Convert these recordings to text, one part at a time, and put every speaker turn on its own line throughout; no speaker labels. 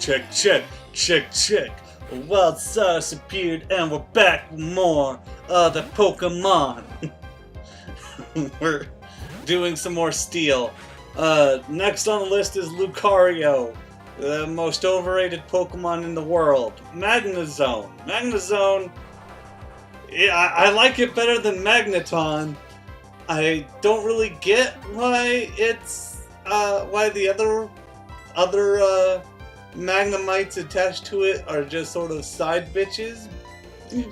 Check, check, check, check. A wild sauce appeared and we're back with more of the Pokemon. We're doing some more Steel. Next on the list is Lucario, the most overrated Pokemon in the world. Magnezone. Magnezone, yeah, I like it better than Magneton. I don't really get why it's why the other Magnemites attached to it are just sort of side bitches.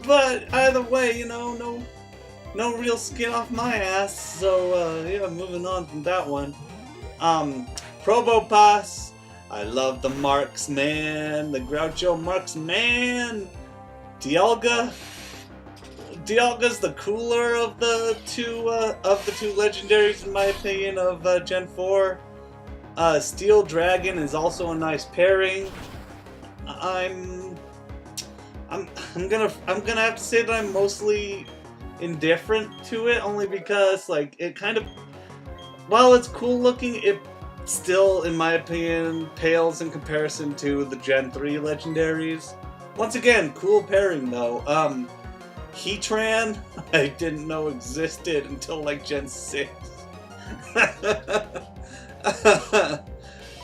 But either way, you know, no real skin off my ass. So yeah, moving on from that one. Probopass. I love the Marks, man. The Groucho Marks, man. Dialga. Dialga's the cooler of the two legendaries, in my opinion, of Gen 4. Steel Dragon is also a nice pairing. I'm gonna have to say that I'm mostly indifferent to it, only because like it kind of, while it's cool looking, it still, in my opinion, pales in comparison to the Gen 3 legendaries. Once again, cool pairing though. Heatran, I didn't know existed until like Gen 6.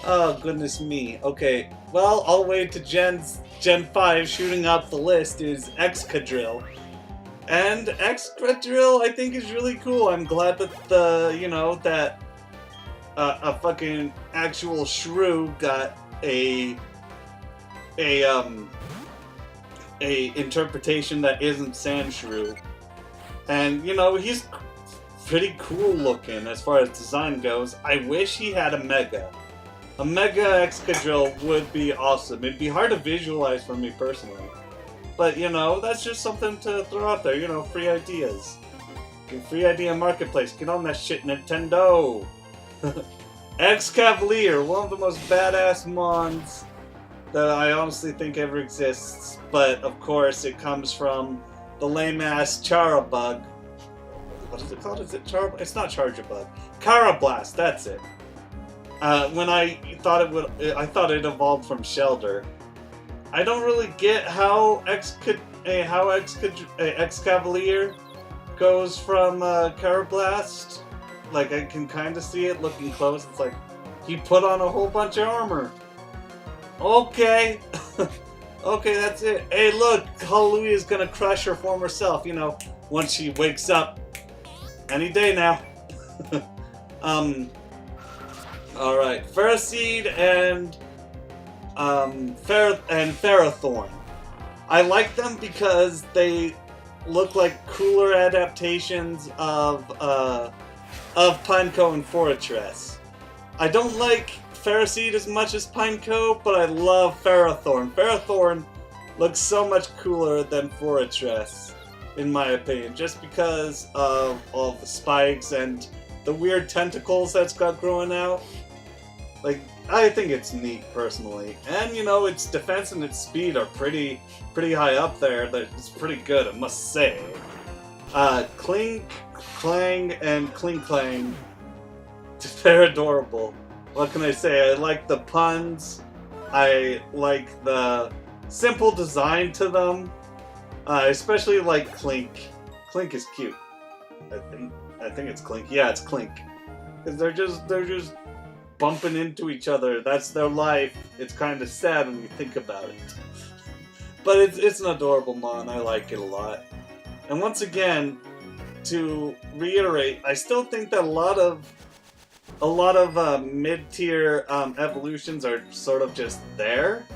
Oh, goodness me. Okay, well, all the way to Gen 5, shooting up the list is Excadrill. And Excadrill, I think, is really cool. I'm glad that that a fucking actual shrew got a interpretation that isn't Sandshrew. And, he's pretty cool looking as far as design goes. I wish he had a Mega. A Mega Excadrill would be awesome. It'd be hard to visualize for me personally. But, that's just something to throw out there. Free ideas. Free idea marketplace. Get on that shit, Nintendo! Excavalier, one of the most badass mons that I honestly think ever exists. But, of course, it comes from the lame-ass Charabug. What is it called? Is it Charabug? It's not Charjabug. Carablast, that's it. When I thought it evolved from Shelder. I don't really get how Excavalier goes from Carablast. Like, I can kind of see it looking close. It's like, he put on a whole bunch of armor. Okay. Okay, that's it. Hey, look, Hallelujah's gonna crush her former self, once she wakes up. Any day now. Alright, Ferroseed and Ferrothorn. I like them because they look like cooler adaptations of Pineco and Fortress. I don't like Ferroseed as much as Pineco, but I love Ferrothorn. Ferrothorn looks so much cooler than Fortress, in my opinion, just because of all the spikes and the weird tentacles that's got growing out. Like, I think it's neat, personally. And, its defense and its speed are pretty high up there. It's pretty good, I must say. Clink, Clang, and Klinklang. They're adorable. What can I say? I like the puns. I like the simple design to them. Especially like Clink. Clink is cute. I think it's Clink. Yeah, it's Clink. Because they're just bumping into each other. That's their life. It's kind of sad when you think about it. But it's an adorable mon. I like it a lot. And once again, to reiterate, I still think that a lot of mid-tier evolutions are sort of just there.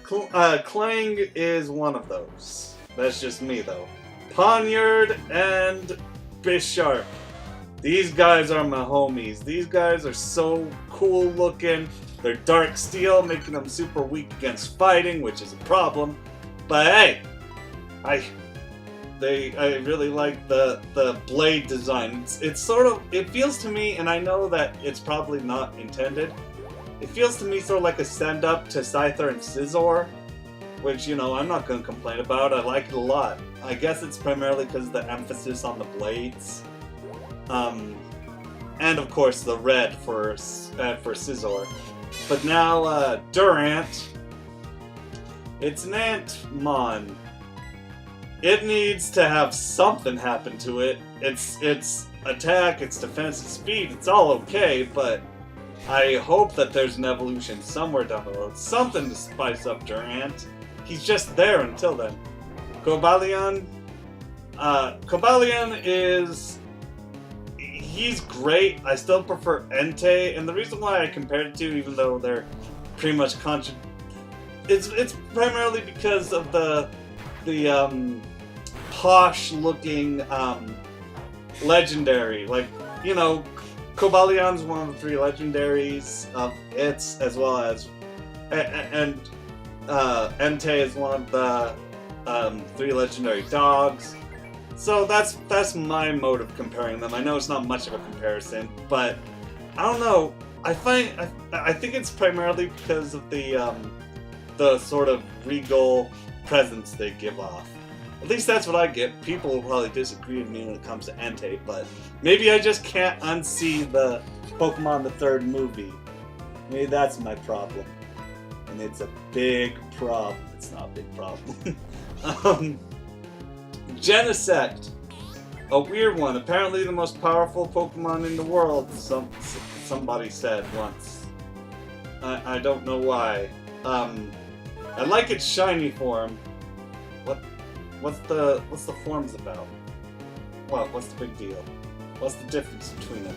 Clang is one of those. That's just me, though. Poniard and Bisharp. These guys are my homies. These guys are so cool looking. They're dark steel, making them super weak against fighting, which is a problem. But hey, I really like the blade design. It feels to me, and I know that it's probably not intended, it feels to me sort of like a send-up to Scyther and Scizor, which, I'm not going to complain about. I like it a lot. I guess it's primarily because of the emphasis on the blades. And of course the red for Scizor. But now, Durant, It's an Antmon. It needs to have something happen to it. Its attack, its defense, its speed, it's all okay, but I hope that there's an evolution somewhere down the road. Something to spice up Durant. He's just there until then. Cobalion is... He's great. I still prefer Entei, and the reason why I compared it to, even though they're pretty much it's primarily because of the posh-looking legendary. Like, you know, Cobalion's one of the 3 legendaries of its, as well as, and Entei is one of the 3 legendary dogs. So that's my mode of comparing them. I know it's not much of a comparison, but I don't know. I think it's primarily because of the sort of regal presence they give off. At least that's what I get. People will probably disagree with me when it comes to Entei, but maybe I just can't unsee the Pokemon the 3rd movie. Maybe that's my problem. And it's a big problem. It's not a big problem. Genesect. A weird one. Apparently the most powerful Pokemon in the world, somebody said once. I don't know why. I like its shiny form. What's the forms about? What? What's the big deal? What's the difference between them?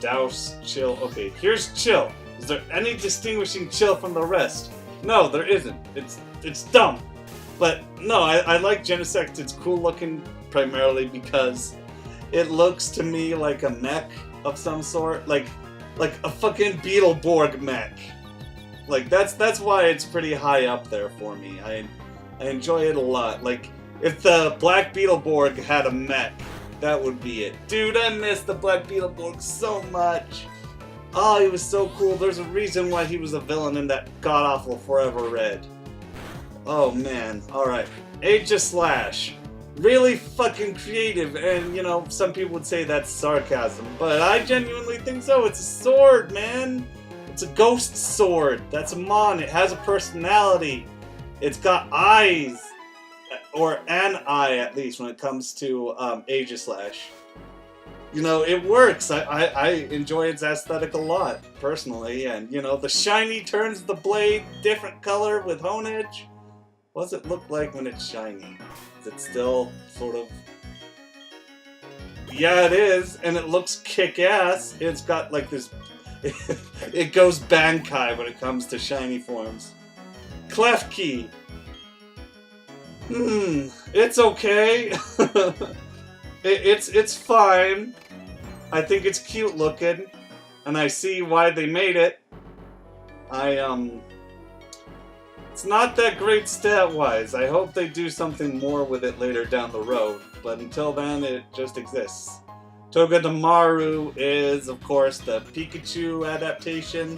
Douse, Chill. Okay, here's Chill. Is there any distinguishing Chill from the rest? No, there isn't. It's dumb. But no, I like Genesect. It's cool looking primarily because it looks to me like a mech of some sort, like a fucking Beetleborg mech. Like that's why it's pretty high up there for me. I enjoy it a lot. Like if the Black Beetleborg had a mech, that would be it. Dude, I miss the Black Beetleborg so much. Oh, he was so cool. There's a reason why he was a villain in that god-awful Forever Red. Oh man, alright. Aegislash. Really fucking creative, and you know, some people would say that's sarcasm, but I genuinely think so. It's a sword, man. It's a ghost sword. That's a mon. It has a personality. It's got eyes. Or an eye, at least, when it comes to Aegislash. You know, it works. I enjoy its aesthetic a lot, personally, and you know, the shiny turns the blade different color with Honedge. What does it look like when it's shiny? Is it still sort of... Yeah, it is, and it looks kick-ass. It's got like this... it goes Bankai when it comes to shiny forms. Klefki. It's okay. It's fine. I think it's cute looking, and I see why they made it. It's not that great stat-wise. I hope they do something more with it later down the road, but until then, it just exists. Togedemaru is, of course, the Pikachu adaptation,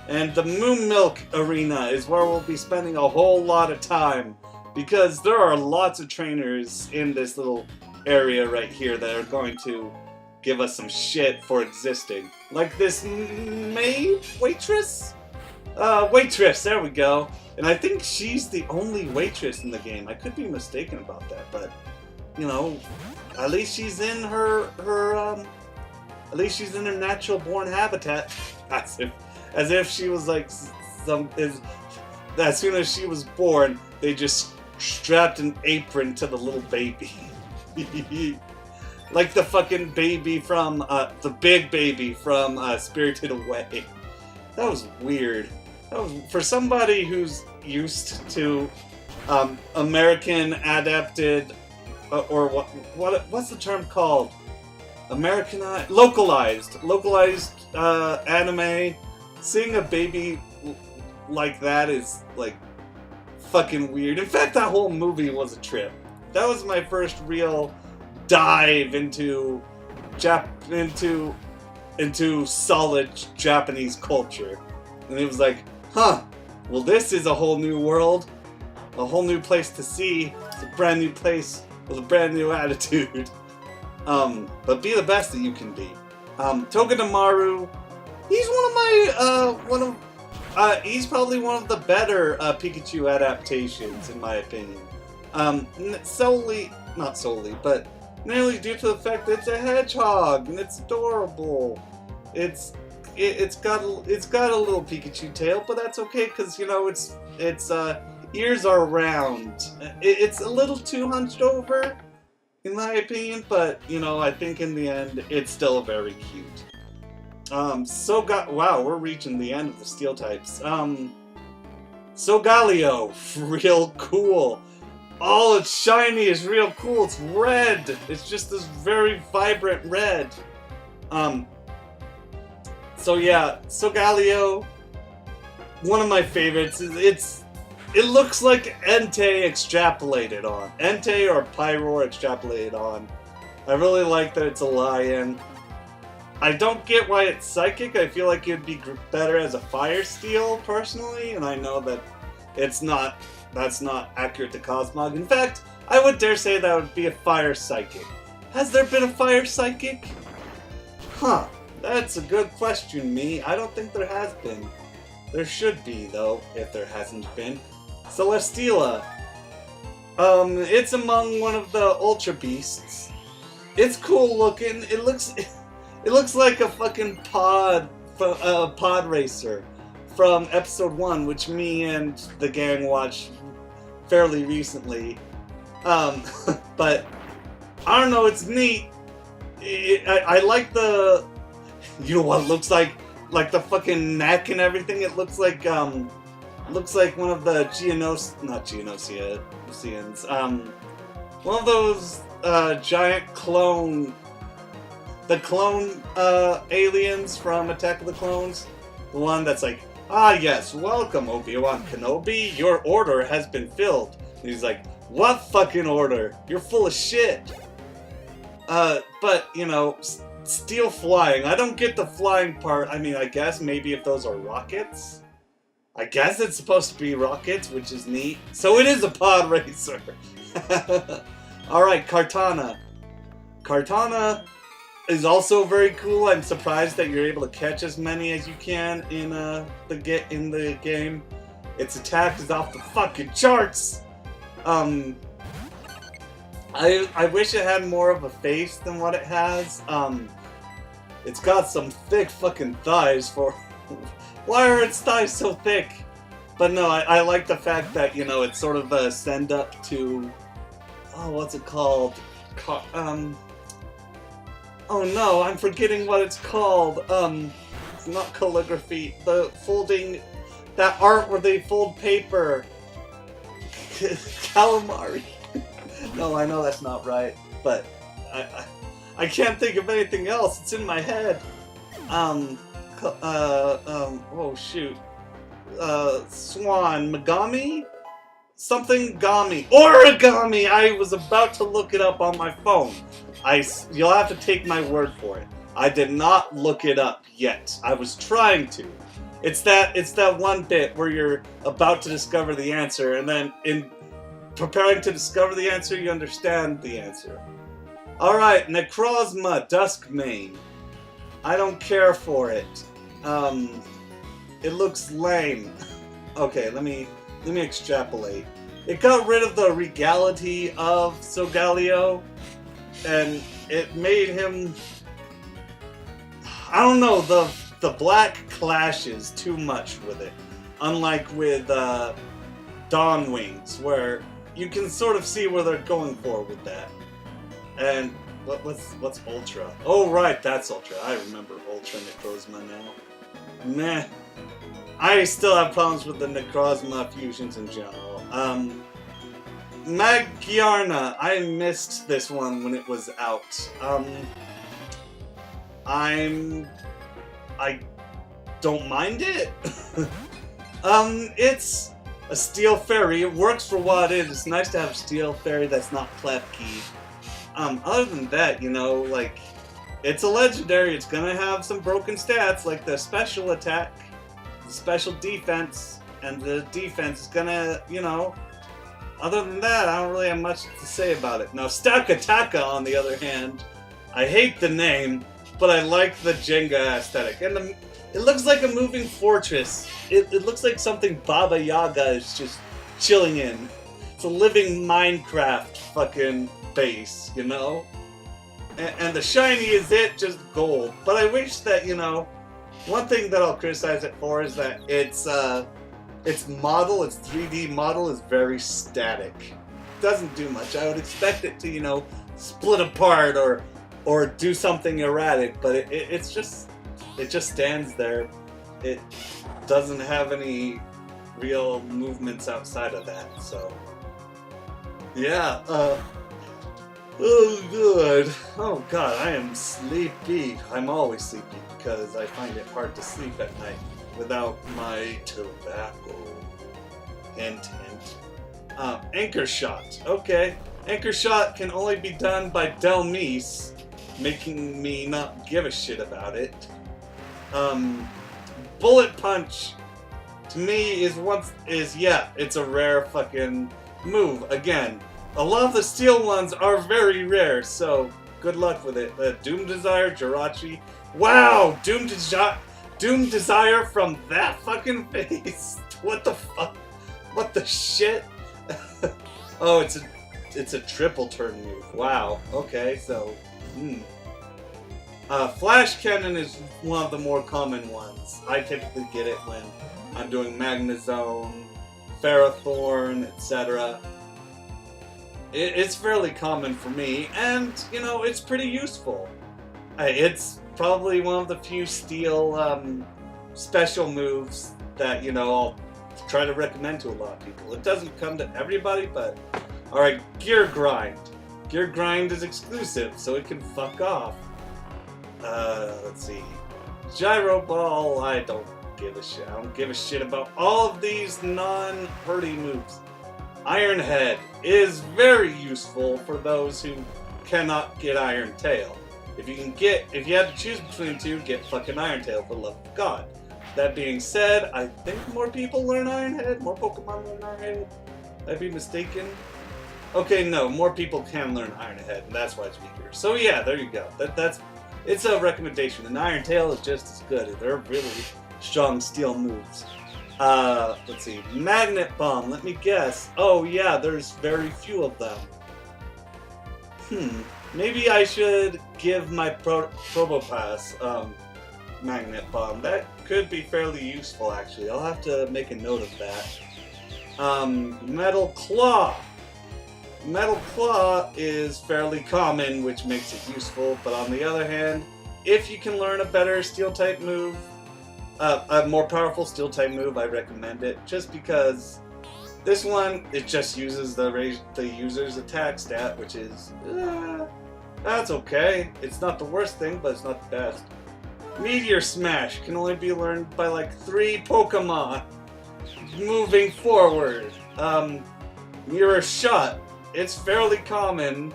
and the Moon Milk Arena is where we'll be spending a whole lot of time, because there are lots of trainers in this little area right here that are going to give us some shit for existing. Like this maid? Waitress? Waitress, there we go. And I think she's the only waitress in the game. I could be mistaken about that, but, you know, at least she's in her natural born habitat. As if she was like as soon as she was born, they just strapped an apron to the little baby. Like the fucking baby from, the big baby from Spirited Away. That was weird. That was, for somebody who's used to American adapted, or what's the term called? Americanized, localized anime. Seeing a baby like that is like fucking weird. In fact, that whole movie was a trip. That was my first real dive into solid Japanese culture, and it was like, huh, well, this is a whole new world, a whole new place to see. It's a brand new place with a brand new attitude. But be the best that you can be. Togedemaru, he's one of he's probably one of the better Pikachu adaptations, in my opinion. Not solely, but mainly due to the fact that it's a hedgehog and it's adorable. It's got a little Pikachu tail, but that's okay because you know its ears are round. It's a little too hunched over, in my opinion, but you know I think in the end it's still very cute. Wow, we're reaching the end of the steel types. Solgaleo, real cool. Oh, it's shiny, it's real cool, it's red. It's just this very vibrant red. So yeah, Solgaleo, one of my favorites. It looks like Entei extrapolated on. Entei or Pyroar extrapolated on. I really like that it's a lion. I don't get why it's psychic. I feel like it'd be better as a fire steel, personally, and I know that that's not accurate to Cosmog. In fact, I would dare say that would be a fire psychic. Has there been a fire psychic? Huh, that's a good question, me. I don't think there has been. There should be, though, if there hasn't been. Celesteela. It's among one of the Ultra Beasts. It's cool looking. It looks like a fucking pod racer from episode 1, which me and the gang watched fairly recently. But I don't know, it's neat. I like the, you know what it looks like the fucking neck and everything. It looks like one of the Geonosians. One of those giant clone aliens from Attack of the Clones. The one that's like, ah yes, welcome Obi-Wan Kenobi, your order has been filled. And he's like, what fucking order? You're full of shit. But, you know, steel flying. I don't get the flying part. I mean, I guess maybe if those are rockets. I guess it's supposed to be rockets, which is neat. So it is a pod racer. Alright, Kartana. Kartana is also very cool. I'm surprised that you're able to catch as many as you can in the game. Its attack is off the fucking charts. I wish it had more of a face than what it has. It's got some thick fucking thighs for. Why are its thighs so thick? But no, I like the fact that, you know, it's sort of a send up to. Oh, what's it called? Oh no, I'm forgetting what it's called. It's not calligraphy. The folding, that art where they fold paper. Calamari. No, I know that's not right, but I can't think of anything else. It's in my head. Oh shoot. Swan, Megami? Something Gami. Origami! I was about to look it up on my phone. You'll have to take my word for it. I did not look it up yet. I was trying to. It's that one bit where you're about to discover the answer, and then in preparing to discover the answer, you understand the answer. Alright, Necrozma Duskmane. I don't care for it. It looks lame. Okay, let me extrapolate. It got rid of the regality of Solgaleo, and it made him, I don't know, the black clashes too much with it. Unlike with Dawn Wings, where you can sort of see where they're going for with that. And what's Ultra? Oh right, that's Ultra. I remember Ultra Necrozma now. Meh. I still have problems with the Necrozma fusions in general. Magyarna, I missed this one when it was out. I don't mind it. It's a steel fairy. It works for what it is. It's nice to have a steel fairy that's not Klefki. Other than that, you know, like, it's a legendary. It's gonna have some broken stats, like the special attack, the special defense, and the defense is gonna, you know. Other than that, I don't really have much to say about it. Now, Stakataka, on the other hand, I hate the name, but I like the Jenga aesthetic. And It looks like a moving fortress. It looks like something Baba Yaga is just chilling in. It's a living Minecraft fucking base, you know? And the shiny is it, just gold. But I wish that, you know, one thing that I'll criticize it for is that its model, its 3D model is very static. It doesn't do much. I would expect it to, you know, split apart or do something erratic, but it just stands there. It doesn't have any real movements outside of that, so yeah. Oh good. Oh god, I am sleepy. I'm always sleepy because I find it hard to sleep at night without my tobacco. Hint, hint. Anchor shot. Okay. Anchor shot can only be done by Delmise, making me not give a shit about it. Bullet punch to me is it's a rare fucking move. Again, a lot of the steel ones are very rare, so good luck with it. Doom Desire, Jirachi. Wow, Doom Desire from that fucking face. What the fuck? What the shit? Oh, it's a triple turn move. Wow. Okay, so Flash Cannon is one of the more common ones. I typically get it when I'm doing Magnezone, Ferrothorn, etc. It's fairly common for me, and, you know, it's pretty useful. It's probably one of the few steel special moves that, you know, I'll try to recommend to a lot of people. It doesn't come to everybody, but... Alright, Gear Grind. Gear Grind is exclusive, so it can fuck off. Let's see. Gyro Ball, I don't give a shit. I don't give a shit about all of these non-hurdy moves. Iron Head is very useful for those who cannot get Iron Tail. If you had to choose between the two, get fucking Iron Tail for the love of God. That being said, I think more people learn Iron Head, more Pokemon learn Iron Head. I'd be mistaken. Okay, no, more people can learn Iron Head, and that's why it's weaker. So yeah, there you go. It's a recommendation. An Iron Tail is just as good. They're really strong steel moves. Let's see. Magnet Bomb, let me guess. Oh yeah, there's very few of them. Maybe I should give my Probopass Magnet Bomb. That could be fairly useful, actually. I'll have to make a note of that. Metal Claw. Metal Claw is fairly common, which makes it useful, but on the other hand, if you can learn a better Steel-type move, a more powerful Steel-type move, I recommend it, just because this one, it just uses the user's attack stat, which is, that's okay. It's not the worst thing, but it's not the best. Meteor Smash can only be learned by like 3 Pokemon. Moving forward, Mirror Shot. It's fairly common.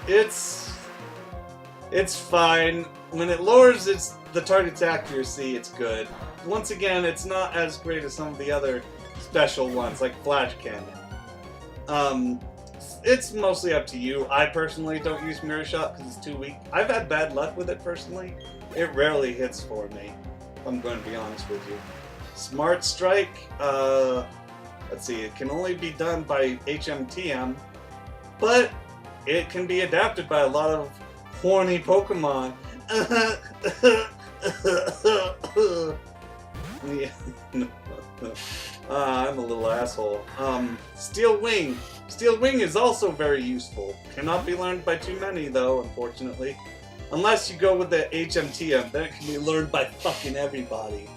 It's fine. When it lowers the target's accuracy, it's good. Once again, it's not as great as some of the other special ones, like Flash Cannon. It's mostly up to you. I personally don't use Mirror Shot because it's too weak. I've had bad luck with it personally. It rarely hits for me, if I'm going to be honest with you. Smart Strike, let's see, it can only be done by HMTM, but it can be adapted by a lot of horny Pokemon. I'm a little asshole. Steel Wing. Steel Wing is also very useful. Cannot be learned by too many, though, unfortunately. Unless you go with the HMTM, then it can be learned by fucking everybody.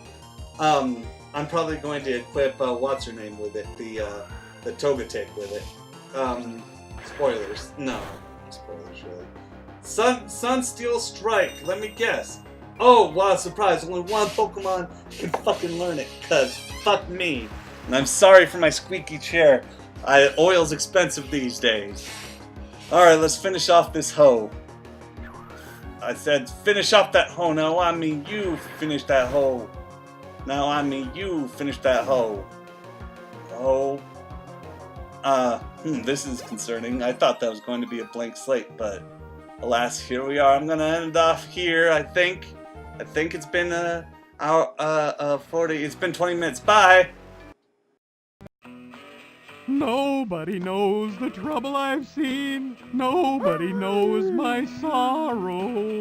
I'm probably going to equip, what's-her-name with it, the Togetic with it. Spoilers. No, spoilers, really. Sunsteel Strike, let me guess. Oh, wow, surprise, only one Pokemon can fucking learn it, cause fuck me. And I'm sorry for my squeaky chair. Oil's expensive these days. Alright, let's finish off this hoe. I said finish off that hoe, now I mean you finish that hoe. Now I mean you finish that hoe. Oh. This is concerning. I thought that was going to be a blank slate, but alas, here we are. I'm gonna end off here, I think. I think it's been hour 40. It's been 20 minutes. Bye.
Nobody knows the trouble I've seen. Nobody knows my sorrow.